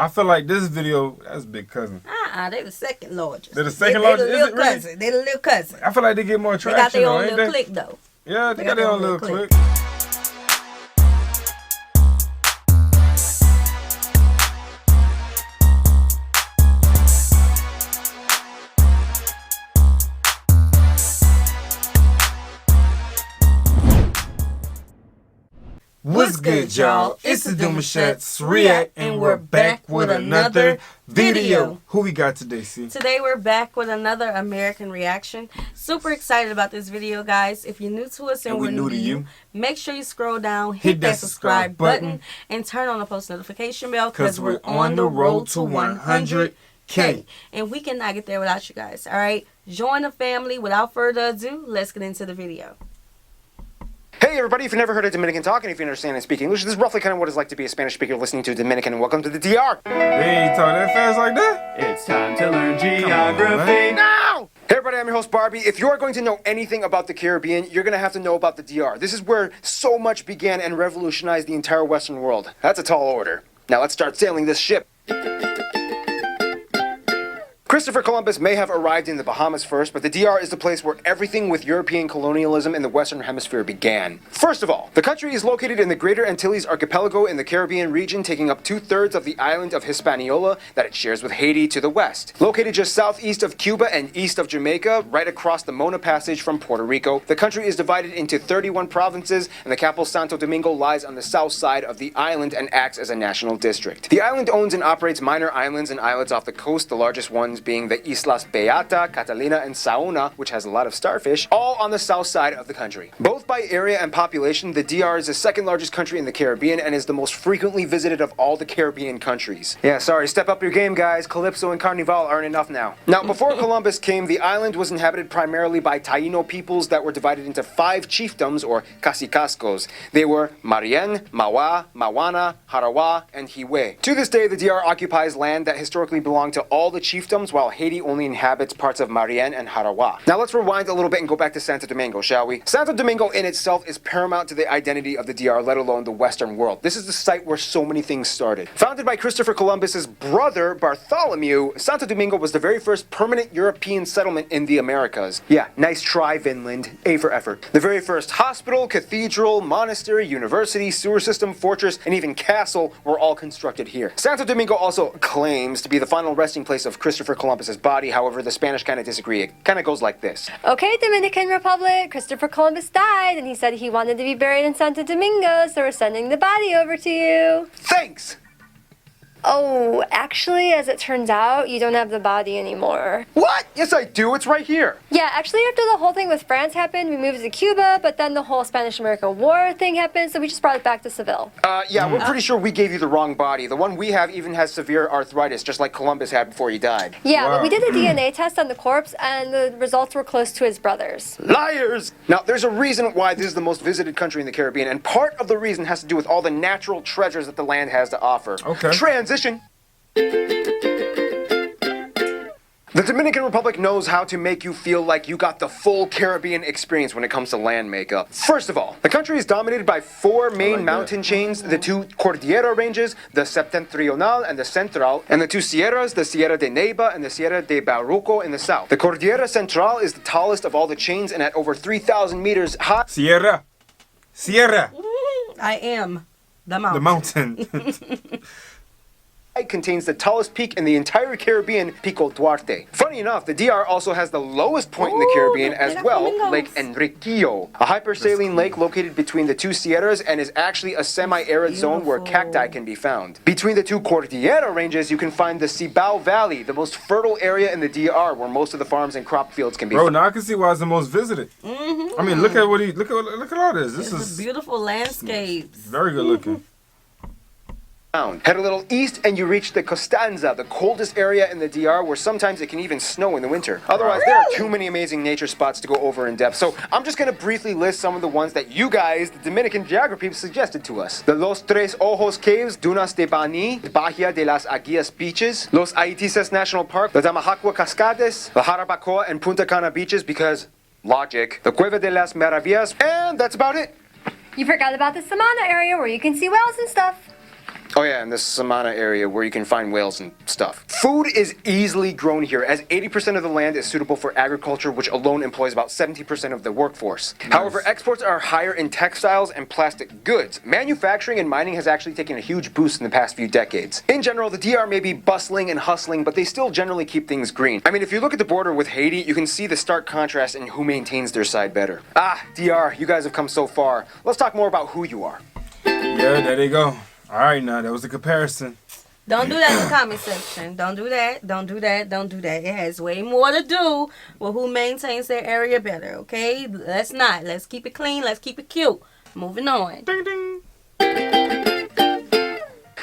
I feel like this video, that's big cousin. They the second largest. They're the second largest? They the little cousin. They the little cousin. I feel like they get more traction. They got their own little clique, though. Yeah, they got their own little clique. What's good, y'all? It's the Demouchet REACT, and we're back with another video. Who we got today, C? Today we're back with another American reaction. Super excited about this video, guys. If you're new to us and we're new to you, make sure you scroll down, hit that subscribe button, and turn on the post notification bell because we're on the road to 100K. And we cannot get there without you guys, all right? Join the family. Without further ado, let's get into the video. Hey everybody, if you've never heard a Dominican talk and if you understand and speak English, this is roughly kind of what it's like to be a Spanish speaker listening to a Dominican, and welcome to the DR. They ain't talk that fast like that? It's time to learn geography now! Hey everybody, I'm your host Barbie. If you are going to know anything about the Caribbean, you're going to have to know about the DR. This is where so much began and revolutionized the entire Western world. That's a tall order. Now let's start sailing this ship. Christopher Columbus may have arrived in the Bahamas first, but the DR is the place where everything with European colonialism in the Western Hemisphere began. First of all, the country is located in the Greater Antilles Archipelago in the Caribbean region, taking up 2/3 of the island of Hispaniola that it shares with Haiti to the west. Located just southeast of Cuba and east of Jamaica, right across the Mona Passage from Puerto Rico, the country is divided into 31 provinces, and the capital Santo Domingo lies on the south side of the island and acts as a national district. The island owns and operates minor islands and islets off the coast, the largest ones being the Islas Beata, Catalina, and Saona, which has a lot of starfish, all on the south side of the country. Both by area and population, the DR is the second largest country in the Caribbean and is the most frequently visited of all the Caribbean countries. Yeah, sorry, step up your game, guys. Calypso and Carnival aren't enough now. Now, before Columbus came, the island was inhabited primarily by Taino peoples that were divided into 5 chiefdoms, or cacicascos. They were Marien, Mawa, Mawana, Harawa, and Hiwe. To this day, the DR occupies land that historically belonged to all the chiefdoms, while Haiti only inhabits parts of Marien and Harawa. Now let's rewind a little bit and go back to Santo Domingo, shall we? Santo Domingo in itself is paramount to the identity of the DR, let alone the Western world. This is the site where so many things started. Founded by Christopher Columbus's brother, Bartholomew, Santo Domingo was the very first permanent European settlement in the Americas. Yeah, nice try, Vinland. A for effort. The very first hospital, cathedral, monastery, university, sewer system, fortress, and even castle were all constructed here. Santo Domingo also claims to be the final resting place of Christopher Columbus's body. However, the Spanish kind of disagree. It kind of goes like this. Okay, Dominican Republic, Christopher Columbus died and he said he wanted to be buried in Santo Domingo, so we're sending the body over to you. Thanks! Oh, actually, as it turns out, you don't have the body anymore. What? Yes, I do. It's right here. Yeah, actually, after the whole thing with France happened, we moved to Cuba, but then the whole Spanish-American War thing happened, so we just brought it back to Seville. Yeah, we're pretty sure we gave you the wrong body. The one we have even has severe arthritis, just like Columbus had before he died. Yeah, but we did a DNA test on the corpse, and the results were close to his brother's. Liars! Now, there's a reason why this is the most visited country in the Caribbean, and part of the reason has to do with all the natural treasures that the land has to offer. Okay. Transition. The Dominican Republic knows how to make you feel like you got the full Caribbean experience when it comes to land makeup. First of all, the country is dominated by 4 main mountain chains, the 2 Cordillera ranges, the Septentrional and the Central, and the 2 Sierras, the Sierra de Neiva and the Sierra de Barruco in the south. The Cordillera Central is the tallest of all the chains and at over 3,000 meters high. Sierra. I am the mountain. The mountain. Contains the tallest peak in the entire Caribbean, Pico Duarte. Funny enough, the DR also has the lowest point in the Caribbean as well, Lake Enriquillo, a hypersaline lake located between the 2 Sierras and is actually a semi-arid zone where cacti can be found. Between the 2 Cordillera ranges, you can find the Cibao Valley, the most fertile area in the DR, where most of the farms and crop fields can be found. Bro, now I can see why it's the most visited. I mean, look at look at all this. This is a beautiful landscape. Very good looking. Head a little east and you reach the Costanza, the coldest area in the DR, where sometimes it can even snow in the winter. Otherwise, there are too many amazing nature spots to go over in depth. So I'm just going to briefly list some of the ones that you guys, the Dominican geography, suggested to us. The Los Tres Ojos Caves, Dunas de Bani, Bahia de las Aguias Beaches, Los Aitices National Park, the Damahacua Cascades, the Jarabacoa and Punta Cana beaches because logic, the Cueva de las Maravillas, and that's about it. You forgot about the Samana area where you can see whales and stuff. Oh yeah, in the Samana area where you can find whales and stuff. Food is easily grown here, as 80% of the land is suitable for agriculture, which alone employs about 70% of the workforce. Nice. However, exports are higher in textiles and plastic goods. Manufacturing and mining has actually taken a huge boost in the past few decades. In general, the DR may be bustling and hustling, but they still generally keep things green. I mean, if you look at the border with Haiti, you can see the stark contrast in who maintains their side better. Ah, DR, you guys have come so far. Let's talk more about who you are. Yeah, there they go. All right, now that was a comparison. Don't do that in the comment section. Don't do that. Don't do that. Don't do that. It has way more to do with who maintains their area better, okay? Let's not. Let's keep it clean. Let's keep it cute. Moving on. Ding, ding.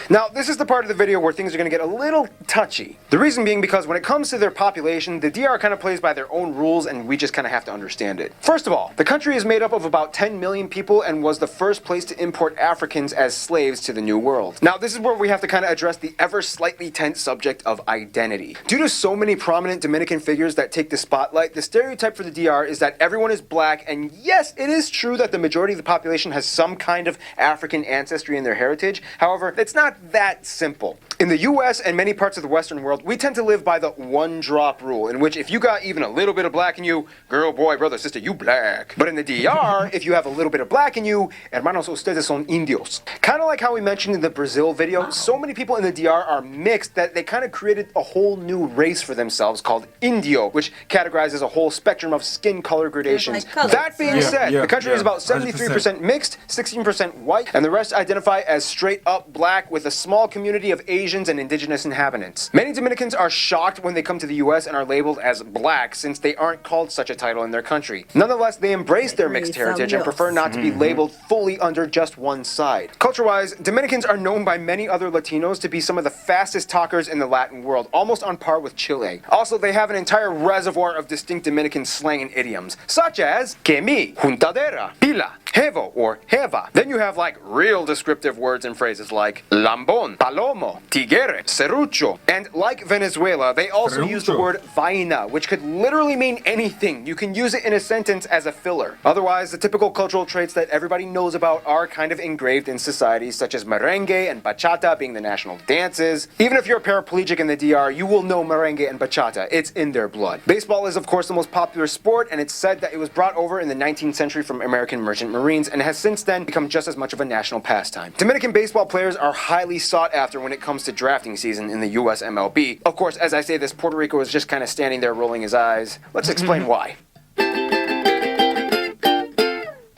Now, this is the part of the video where things are going to get a little touchy. The reason being because when it comes to their population, the DR kind of plays by their own rules and we just kind of have to understand it. First of all, the country is made up of about 10 million people and was the first place to import Africans as slaves to the New World. Now, this is where we have to kind of address the ever slightly tense subject of identity. Due to so many prominent Dominican figures that take the spotlight, the stereotype for the DR is that everyone is black, and yes, it is true that the majority of the population has some kind of African ancestry in their heritage. However, it's not that simple. In the US and many parts of the Western world, we tend to live by the one drop rule, in which if you got even a little bit of black in you, girl, boy, brother, sister, you black. But in the DR, if you have a little bit of black in you, hermanos, ustedes son indios. Kind of like how we mentioned in the Brazil video, so many people in the DR are mixed that they kind of created a whole new race for themselves called Indio, which categorizes a whole spectrum of skin color gradations. Like that being said, the country is about 100%. 73% mixed, 16% white, and the rest identify as straight up black with a small community of Asians and indigenous inhabitants. Many Dominicans are shocked when they come to the US and are labeled as black since they aren't called such a title in their country. Nonetheless, they embrace their mixed heritage and prefer not to be labeled fully under just one side. Culture-wise, Dominicans are known by many other Latinos to be some of the fastest talkers in the Latin world, almost on par with Chile. Also, they have an entire reservoir of distinct Dominican slang and idioms, such as que mi, juntadera, pila, hevo, or heva. Then you have like real descriptive words and phrases like lambón, palomo, tigre, serrucho. And like Venezuela, they also use the word vaina, which could literally mean anything. You can use it in a sentence as a filler. Otherwise, the typical cultural traits that everybody knows about are kind of engraved in society, such as merengue and bachata being the national dances. Even if you're a paraplegic in the DR, you will know merengue and bachata. It's in their blood. Baseball is, of course, the most popular sport, and it's said that it was brought over in the 19th century from American merchant marines and has since then become just as much of a national pastime. Dominican baseball players are highly sought after when it comes to drafting season in the US MLB. Of course, as I say this, Puerto Rico is just kind of standing there rolling his eyes. Let's explain why.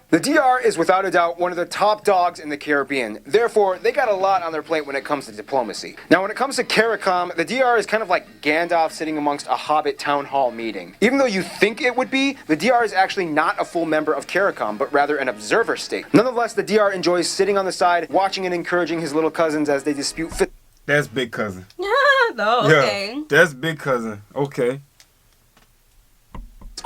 The DR is without a doubt one of the top dogs in the Caribbean. Therefore, they got a lot on their plate when it comes to diplomacy. Now, when it comes to CARICOM, the DR is kind of like Gandalf sitting amongst a Hobbit town hall meeting. Even though you think it would be, the DR is actually not a full member of CARICOM, but rather an observer state. Nonetheless, the DR enjoys sitting on the side, watching and encouraging his little cousins as they dispute That's big cousin. No, okay. Yeah, that's big cousin. Okay.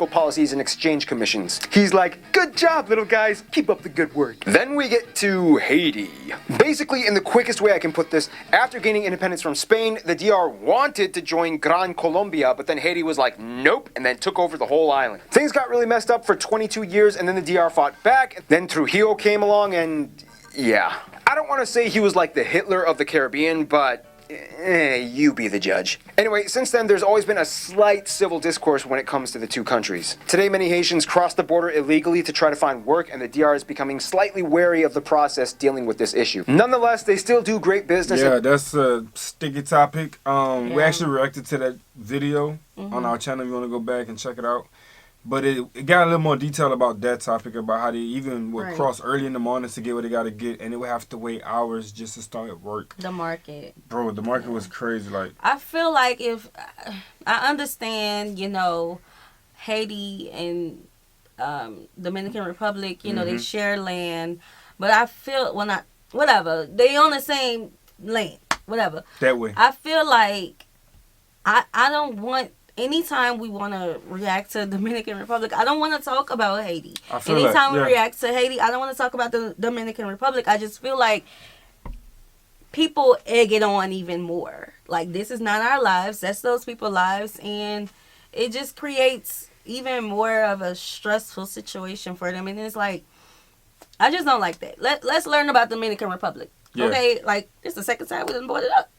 policies and exchange commissions. He's like, good job, little guys. Keep up the good work. Then we get to Haiti. Basically, in the quickest way I can put this, after gaining independence from Spain, the DR wanted to join Gran Colombia, but then Haiti was like, nope, and then took over the whole island. Things got really messed up for 22 years, and then the DR fought back. Then Trujillo came along, and yeah. I don't want to say he was like the Hitler of the Caribbean, but you be the judge. Anyway, since then, there's always been a slight civil discourse when it comes to the two countries. Today, many Haitians cross the border illegally to try to find work, and the DR is becoming slightly wary of the process dealing with this issue. Nonetheless, they still do great business. Yeah, that's a sticky topic. We actually reacted to that video on our channel. If you want to go back and check it out. But it got a little more detail about that topic, about how they even would cross early in the mornings to get what they got to get, and they would have to wait hours just to start work. The market. Bro, the market was crazy. Like, I feel like if I understand, you know, Haiti and Dominican Republic, you know, they share land, but I feel whatever, they on the same land, whatever. That way. I feel like I don't want. Anytime we want to react to Dominican Republic, I don't want to talk about Haiti. Anytime we react to Haiti, I don't want to talk about the Dominican Republic. I just feel like people egg it on even more. Like, this is not our lives. That's those people's lives. And it just creates even more of a stressful situation for them. And it's like, I just don't like that. Let's learn about the Dominican Republic. Yeah. Okay, like, it's the second time we done brought it up.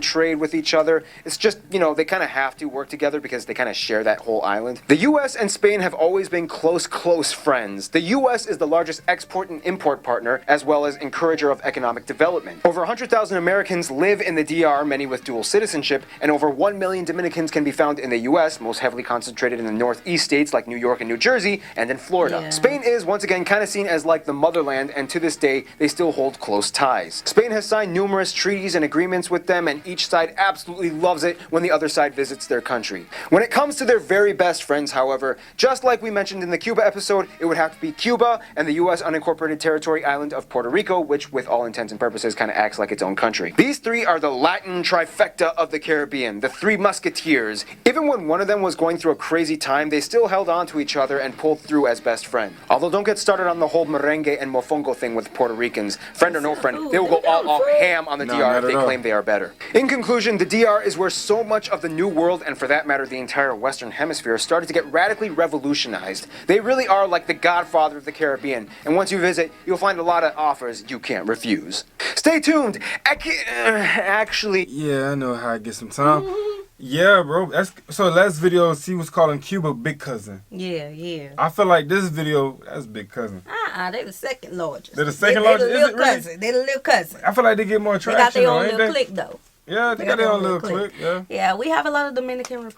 Trade with each other. It's just, you know, they kind of have to work together because they kind of share that whole island. The U.S. and Spain have always been close friends. The U.S. is the largest export and import partner, as well as encourager of economic development. Over 100,000 Americans live in the DR, many with dual citizenship, and over 1 million Dominicans can be found in the U.S., most heavily concentrated in the northeast states like New York and New Jersey, and in Florida. Yeah. Spain is, once again, kind of seen as like the motherland, and to this day, they still hold close ties. Spain has signed numerous treaties and agreements with them, and each side absolutely loves it when the other side visits their country. When it comes to their very best friends, however, just like we mentioned in the Cuba episode, it would have to be Cuba and the U.S. unincorporated territory island of Puerto Rico, which with all intents and purposes kind of acts like its own country. These three are the Latin trifecta of the Caribbean, the three musketeers. Even when one of them was going through a crazy time, they still held on to each other and pulled through as best friends. Although don't get started on the whole merengue and mofongo thing with Puerto Ricans. Friend or no friend, they will go all ham on the DR if they claim they are better. In conclusion, the DR is where so much of the New World, and for that matter the entire Western Hemisphere, started to get radically revolutionized. They really are like the godfather of the Caribbean, and once you visit, you'll find a lot of offers you can't refuse. Stay tuned! Actually... Yeah, I know how I get some time. Yeah, bro. So last video, she was calling Cuba Big Cousin. Yeah. I feel like this video, that's Big Cousin. They the second largest. They're the second largest? They Is it really? They the little cousin. I feel like they get more They traction. got their own ain't little they? clique, though. Yeah, they got their own little clique. Yeah. Yeah, we have a lot of Dominican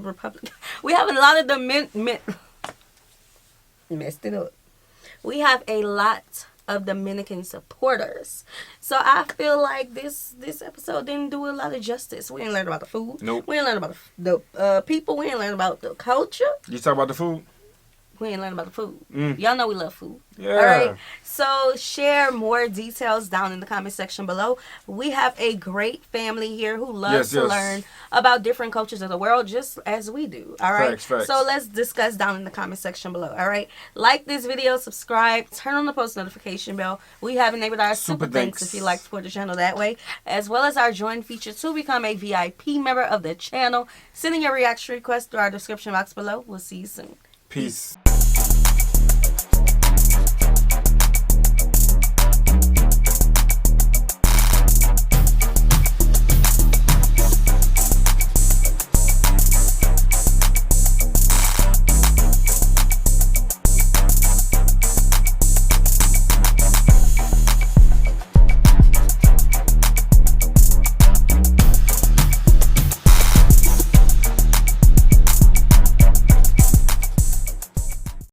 Republic. We have a lot of messed it up. We have a lot of Dominican supporters. So I feel like this episode didn't do a lot of justice. We didn't learn about the food. Nope. We didn't learn about the people. We didn't learn about the culture. You talk about the food? We ain't learn about the food. Y'all know we love food. Yeah. All right. So share more details down in the comment section below. We have a great family here who loves to learn about different cultures of the world just as we do. All right. Facts. So let's discuss down in the comment section below. All right. Like this video, subscribe, turn on the post notification bell. We have enabled our super thanks if you like to support the channel that way, as well as our join feature to become a VIP member of the channel. Sending your reaction request through our description box below. We'll see you soon. Peace.